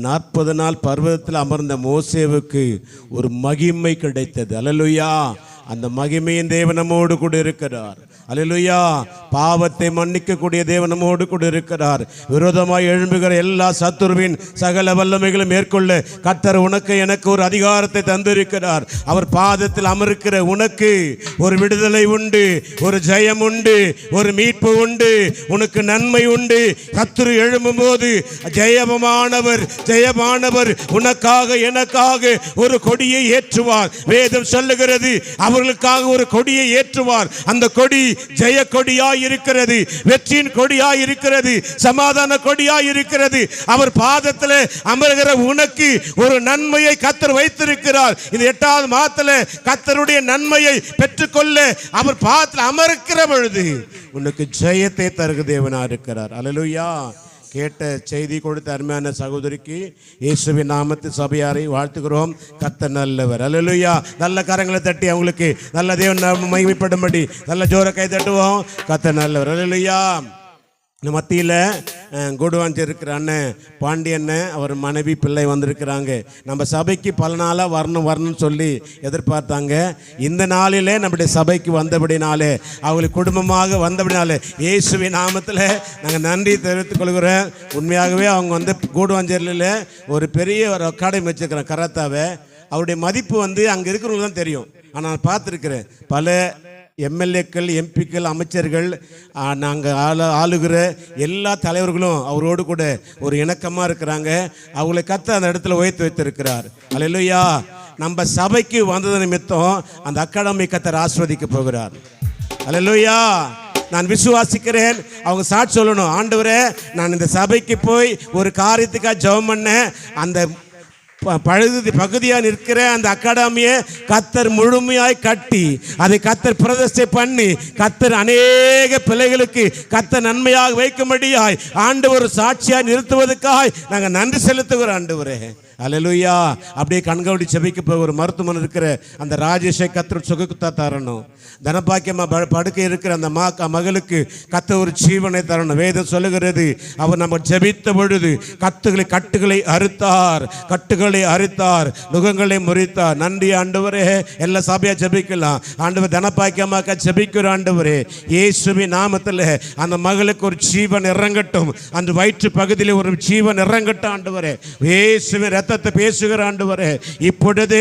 40 நாள் பர்வதத்தில் அமர்ந்த மோசேவுக்கு ஒரு மகிமை கிடைத்தது. அல்லேலூயா. அந்த மகிமையின் தேவன் நம்மோடு கூட இருக்கிறார். அல்லேலூயா. பாவத்தை மன்னிக்கக்கூடிய தேவன் நம்மோடு கூட இருக்கிறார். விரோதமாய் எழும்புகிற எல்லா சத்துருவின் சகல வல்லமைகளும் மேற்கொள்ள கர்த்தர் உனக்கு எனக்கு ஒரு அதிகாரத்தை தந்திருக்கிறார். அவர் பாதத்தில் அமர்க்கிற உனக்கு ஒரு விடுதலை உண்டு, ஒரு ஜெயம் உண்டு, ஒரு மீட்பு உண்டு, உனக்கு நன்மை உண்டு. சத்துரு எழும்பும் போது ஜெயமானவர் உனக்காக எனக்காக ஒரு கொடியை ஏற்றுவார். வேதம் சொல்லுகிறது, அவர்களுக்காக ஒரு கொடியை ஏற்றுவார். அந்த கொடி ஜெய கொடியாய் இருக்கிறது, வெற்றியின் கொடியாய் இருக்கிறது, சமாதான கொடியாய் இருக்கிறது. அவர் பாதத்தில் அமர்கிற உனக்கு ஒரு நன்மையை கர்த்தர் வைத்திருக்கிறார். இந்த 8வது மாதத்தில் கர்த்தருடைய நன்மையை பெற்றுக்கொள்ள அவர் பாதத்தில் அமர்க்கிற பொழுது உனக்கு ஜெயத்தை தருகிற தேவனா இருக்கிறார். அல்லேலூயா. கேட்ட செய்தி கொடுத்த அருமையான சகோதரிக்கு இயேசுவின் நாமத்தில் சபையாரை வாழ்த்துகிறோம். கர்த்தர் நல்லவர். அல்லேலூயா. நல்ல கரங்களை தட்டி அவங்களுக்கு நல்ல தேவன் மகிமைப்படும்படி நல்ல ஜோர கை தட்டுவோம். கர்த்தர் நல்லவர். அல்லேலூயா. மத்தியில் கூடுவாஞ்சி இருக்கிற அண்ணன் பாண்டி அண்ணன், அவர் மனைவி பிள்ளை வந்திருக்கிறாங்க. நம்ம சபைக்கு பல நாளாக வரணும்னு சொல்லி எதிர்பார்த்தாங்க. இந்த நாளிலே நம்முடைய சபைக்கு வந்தபடினாலே, அவங்களுக்கு குடும்பமாக வந்தபடினாலே இயேசுவின் நாமத்தில் நாங்கள் நன்றி தெரிவித்துக் கொள்கிறோம். உண்மையாகவே அவங்க வந்து கூடுவாஞ்சேரியில் ஒரு பெரிய ஒரு அகாடமி வச்சுருக்கிறேன், கராத்தாவை. அவருடைய மதிப்பு வந்து அங்கே இருக்கிறவங்களுக்கு தான் தெரியும். ஆனால் நான் பார்த்துருக்கிறேன், பல எம்எல்ஏக்கள், எம்பிக்கள், அமைச்சர்கள், நாங்கள் ஆளுகிற எல்லா தலைவர்களும் அவரோடு கூட ஒரு இணக்கமாக இருக்கிறாங்க. அவங்களை கர்த்தர் அந்த இடத்துல உயர்த்தி வைத்திருக்கிறார். அல்லேலூயா. நம்ம சபைக்கு வந்தது நிமித்தம் அந்த அகாடமி கர்த்தர் ஆசீர்வதிக்க போகிறார். அல்லேலூயா. நான் விசுவாசிக்கிறேன். அவங்க சாட்சி சொல்லணும், ஆண்டவரே நான் இந்த சபைக்கு போய் ஒரு காரியத்துக்காக ஜெபம் பண்ணேன், அந்த பகுதியாக நிற்கிற அந்த அகாடமியை கர்த்தர் முழுமையாய் கட்டி அதை கர்த்தர் பிரதிஷ்டை பண்ணி கர்த்தர் அநேக பிள்ளைகளுக்கு கர்த்தர் நன்மையாக வைக்கும்படியாய் ஆண்டவர் சாட்சியாய் நிறுத்துவதற்காக நாங்கள் நன்றி செலுத்துகிறோம். ஆண்டவரே, அல்லேலூயா. அப்படியே கண்கவடி செபிக்க போய் ஒரு மருத்துவமனை இருக்கிற அந்த ராஜேஷை கர்த்தர் சுகத்தை தரணும். தனபாக்கியமா படுக்கை இருக்கிற அந்த மகளுக்கு கர்த்தர் ஒரு ஜீவனை தரணும். வேதம் சொல்லுகிறது, அவர் நம்ம ஜெபித்த பொழுது கட்டுகளை அறுத்தார், கட்டுகள் முட்களை அரித்தார், நுகங்களை முறித்தார். நன்றி ஆண்டவரே. எல்லா சபையா ஜெபிக்கலாம். ஆண்டவர் தனப்பாக்கியமாக்க ஜெபிக்கிற ஆண்டவரே, இயேசுவின் நாமத்தில் அந்த மகளுக்கு ஒரு ஜீவன் இறங்கட்டும். அந்த வயிற்று பகுதியில் ஒரு ஜீவன் இறங்கட்டும் ஆண்டவரே. இயேசுவின் ரத்தத்தை பேசுகிற ஆண்டவரே, இப்பொழுது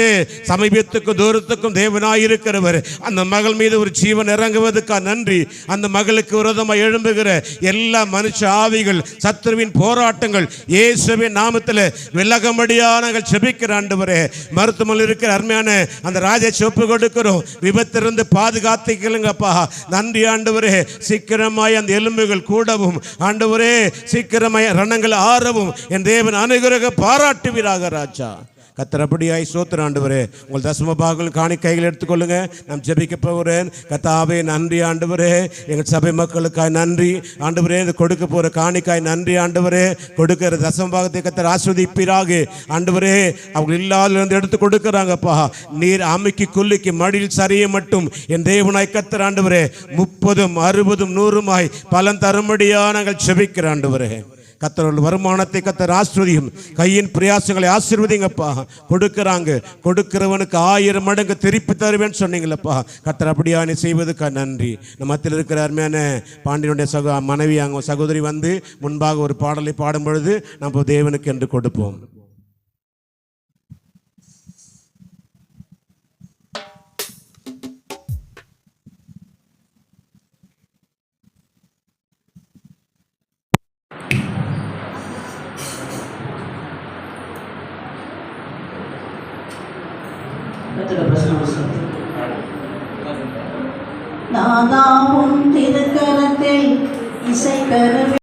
சமீபத்துக்கும் தூரத்துக்கும் தேவனாயிருக்கிறவர் அந்த மகள் மீது ஒரு ஜீவன் இறங்குவதற்காக நன்றி. அந்த மகளுக்கு விரோதமாக எழும்புகிற எல்லா மனுஷ ஆவிகள், சத்துருவின் போராட்டங்கள் இயேசுவின் நாமத்தில் விலகும்படியா நாங்கள் ஜெபிக்கிற ஆண்டவரே. மருத்துவமனையில் இருக்கிற அருமையான அந்த ராஜா சொப்பு கொடுக்கிறோம். விபத்திலிருந்து பாதுகாத்துக்கலுங்கப்பா. நன்றி ஆண்டவரே. சீக்கிரமாய் அந்த எலும்புகள் கூடவும் ஆண்டவரே, சீக்கிரமாய் ரணங்கள் ஆறவும் என் தேவன் அனுகிரக பாராட்டுவீராக ராஜா. கத்தரப்படியாய் சோத்திர ஆண்டவரே. உங்கள் தசம பாகங்கள் காணிக்கைகள் எடுத்துக்கொள்ளுங்க. நாம் ஜெபிக்க போகிறேன். கத்தாவே நன்றி ஆண்டவரே. எங்கள் சபை மக்களுக்காய் நன்றி ஆண்டவரே. இது கொடுக்க போகிற காணிக்காய் நன்றி ஆண்டவரே. கொடுக்கிற தசம பாகத்தை கத்தர் ஆஸ்வதிப்பீராக ஆண்டவரே. அவங்க இல்லாத எடுத்து கொடுக்குறாங்கப்பா. நீர் அமுக்கி குலுக்கி மடியில் சரிய மட்டும் என் தேவனாய் கத்தர் ஆண்டவரே 30, 60, 100 பலன் தரும்படியா நாங்கள் ஜெபிக்கிற ஆண்டவரே. கத்தரோட வருமானத்தை கத்தர் ஆசீர்வதியும். கையின் பிரயாசங்களை ஆசீர்வதிங்கப்பா. கொடுக்கிறவனுக்கு 1000 மடங்கு திருப்பி தருவேன்னு சொன்னீங்களப்பா. கத்தர் அப்படியான செய்வதுக்காக நன்றி. நம்ம மத்தியில் இருக்கிற அருமையான பாண்டியனுடைய மனைவி அங்கே சகோதரி வந்து முன்பாக ஒரு பாடலை பாடும் பொழுது நம்ம தேவனுக்கு என்று கொடுப்போம். நாதாவும் திருக்கரத்தில் இசை பெற